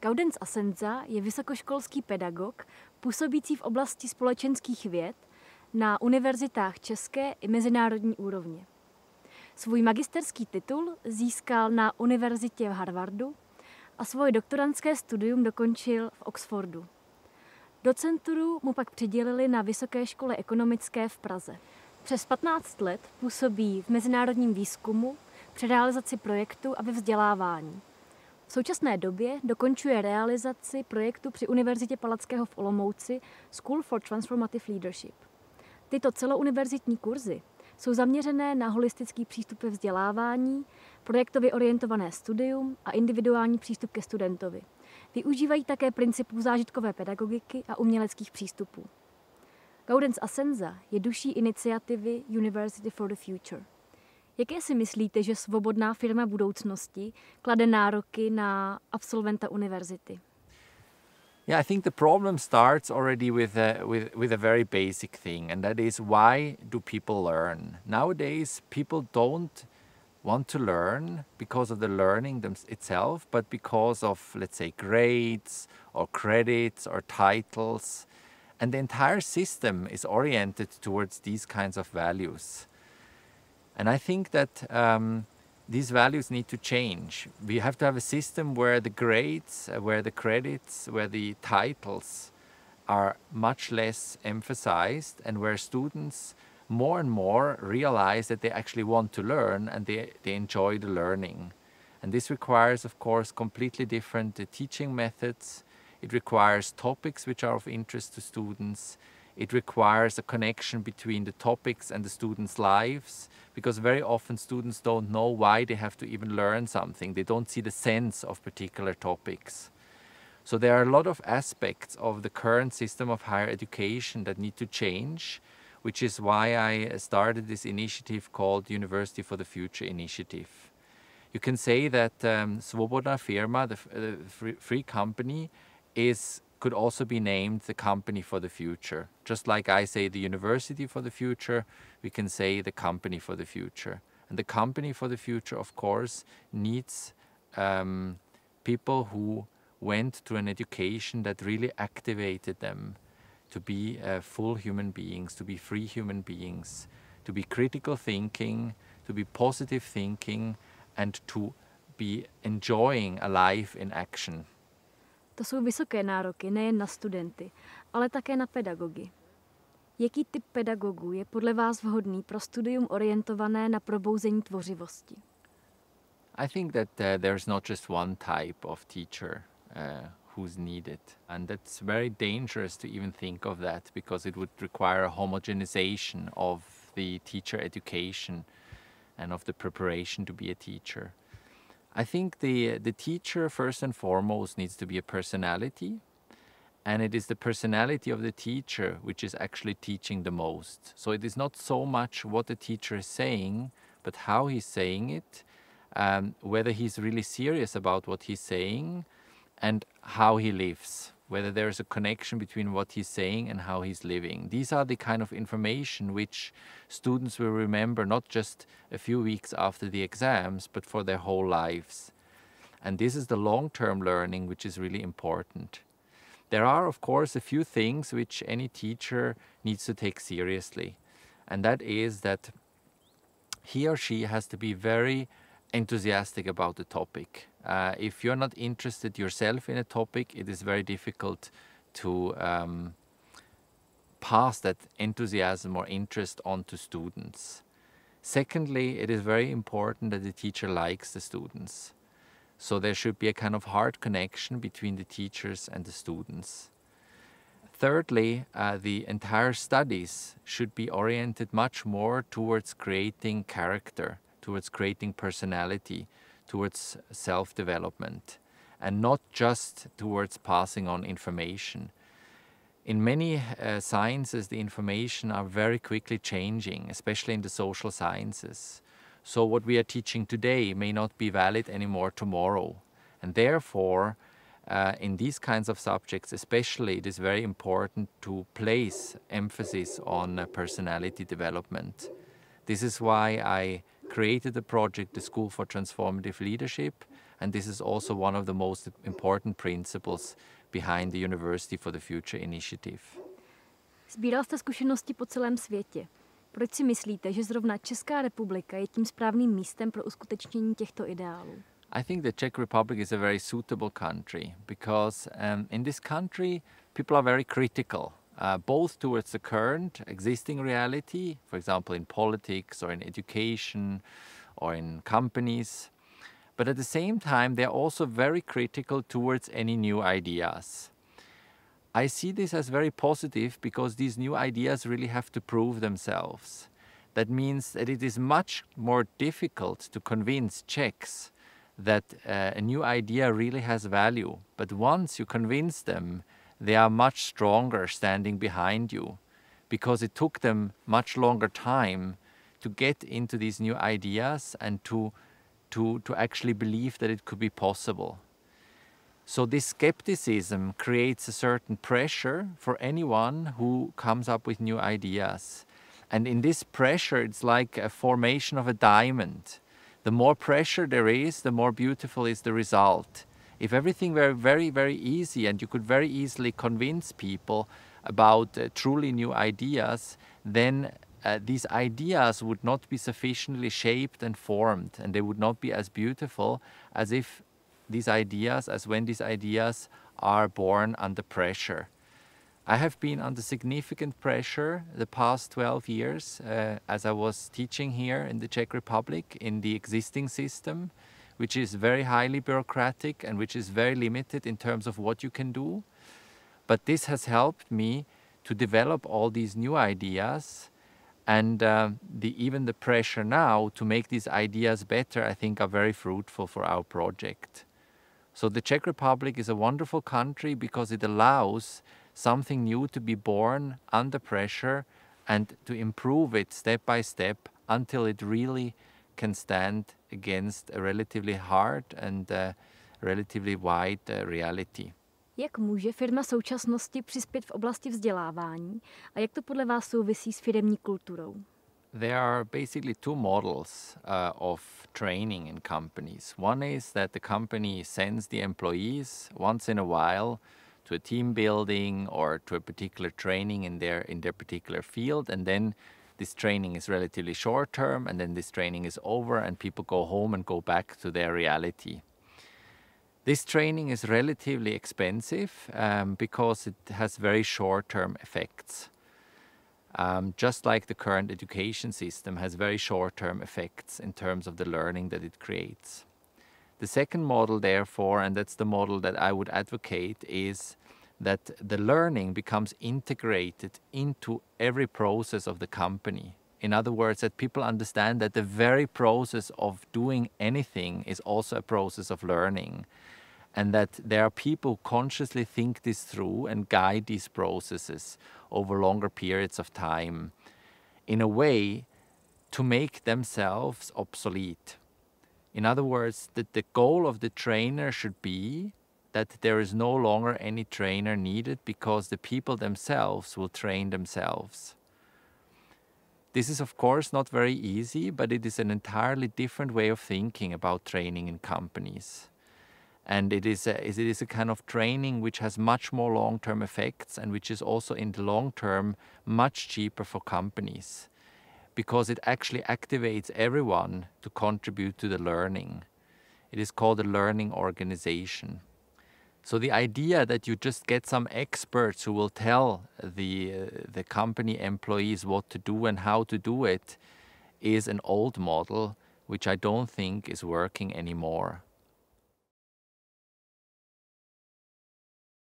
Gaudenz Assenza je vysokoškolský pedagog, působící v oblasti společenských věd na univerzitách české i mezinárodní úrovně. Svůj magisterský titul získal na univerzitě v Harvardu a svoje doktorandské studium dokončil v Oxfordu. Docenturu mu pak přidělili na Vysoké škole ekonomické v Praze. Přes 15 let působí v mezinárodním výzkumu, při realizaci projektu a ve vzdělávání. V současné době dokončuje realizaci projektu při Univerzitě Palackého v Olomouci School for Transformative Leadership. Tyto celouniverzitní kurzy jsou zaměřené na holistický přístup ve vzdělávání, projektově orientované studium a individuální přístup ke studentovi. Využívají také principů zážitkové pedagogiky a uměleckých přístupů. Gaudenz Assenza je duší iniciativy University for the Future. Jaké si myslíte, že svobodná firma budoucnosti klade nároky na absolventa univerzity? Yeah, I think the problem starts already with a very basic thing, and that is, why do people learn? Nowadays, people don't want to learn because of the learning itself, but because of, let's say, grades or credits or titles. And the entire system is oriented towards these kinds of values. And I think that these values need to change. We have to have a system where the grades, where the credits, where the titles are much less emphasized, and where students more and more realize that they actually want to learn and they enjoy the learning. And this requires, of course, completely different teaching methods. It requires topics which are of interest to students. It requires a connection between the topics and the students' lives, because very often students don't know why they have to even learn something. They don't see the sense of particular topics. So there are a lot of aspects of the current system of higher education that need to change, which is why I started this initiative called University for the Future initiative. You can say that Svobodná firma, the free company, could also be named the company for the future. Just like I say the university for the future, we can say the company for the future. And the company for the future, of course, needs people who went to an education that really activated them to be full human beings, to be free human beings, to be critical thinking, to be positive thinking, and to be enjoying a life in action. To jsou vysoké nároky nejen na studenty, ale také na pedagogy. Jaký typ pedagogů je podle vás vhodný pro studium orientované na probouzení tvořivosti? I think that there's not just one type of teacher who's needed. And that's very dangerous to even think of that, because it would require a homogenization of the teacher education and of the preparation to be a teacher. I think the teacher, first and foremost, needs to be a personality, and it is the personality of the teacher which is actually teaching the most. So it is not so much what the teacher is saying, but how he's saying it, whether he's really serious about what he's saying, and how he lives, whether there's a connection between what he's saying and how he's living. These are the kind of information which students will remember not just a few weeks after the exams, but for their whole lives. And this is the long-term learning which is really important. There are, of course, a few things which any teacher needs to take seriously. And that is that he or she has to be very enthusiastic about the topic. If you're not interested yourself in a topic, it is very difficult to pass that enthusiasm or interest on to students. Secondly, it is very important that the teacher likes the students. So there should be a kind of hard connection between the teachers and the students. Thirdly, the entire studies should be oriented much more towards creating character, towards creating personality, towards self-development, and not just towards passing on information. In many sciences, the information are very quickly changing, especially in the social sciences. So what we are teaching today may not be valid anymore tomorrow. And therefore, in these kinds of subjects especially, it is very important to place emphasis on personality development. This is why I created a project, the School for Transformative Leadership, and this is also one of the most important principles behind the University for the Future initiative. Sbíral jste zkušenosti po celém světě. Proč si myslíte, že zrovna Česká republika je tím správným místem pro uskutečnění těchto ideálů? I think the Czech Republic is a very suitable country because in this country people are very critical, both towards the current existing reality, for example in politics or in education or in companies, but at the same time they're also very critical towards any new ideas. I see this as very positive because these new ideas really have to prove themselves. That means that it is much more difficult to convince Czechs that a new idea really has value. But once you convince them, they are much stronger standing behind you because it took them much longer time to get into these new ideas and to actually believe that it could be possible. So this skepticism creates a certain pressure for anyone who comes up with new ideas. And in this pressure, it's like a formation of a diamond. The more pressure there is, the more beautiful is the result. If everything were very, very easy and you could very easily convince people about truly new ideas, then these ideas would not be sufficiently shaped and formed, and they would not be as beautiful as when these ideas are born under pressure. I have been under significant pressure the past 12 years as I was teaching here in the Czech Republic in the existing system, which is very highly bureaucratic and which is very limited in terms of what you can do. But this has helped me to develop all these new ideas, and even the pressure now to make these ideas better, I think, are very fruitful for our project. So the Czech Republic is a wonderful country because it allows something new to be born under pressure and to improve it step by step until it really can stand against a relatively hard and relatively wide reality. Jak může firma současnosti přispět v oblasti vzdělávání a jak to podle vás souvisí s firemní kulturou? There are basically two models of training in companies. One is that the company sends the employees once in a while to a team building or to a particular training in their particular field, and then this training is relatively short term, and then this training is over and people go home and go back to their reality. This training is relatively expensive because it has very short-term effects. Just like the current education system has very short-term effects in terms of the learning that it creates. The second model, therefore, and that's the model that I would advocate, is that the learning becomes integrated into every process of the company. In other words, that people understand that the very process of doing anything is also a process of learning, and that there are people who consciously think this through and guide these processes over longer periods of time in a way to make themselves obsolete. In other words, that the goal of the trainer should be that there is no longer any trainer needed because the people themselves will train themselves. This is of course not very easy, but it is an entirely different way of thinking about training in companies. And it is a kind of training which has much more long-term effects and which is also in the long term much cheaper for companies because it actually activates everyone to contribute to the learning. It is called a learning organization. So the idea that you just get some experts who will tell the company employees what to do and how to do it is an old model which I don't think is working anymore.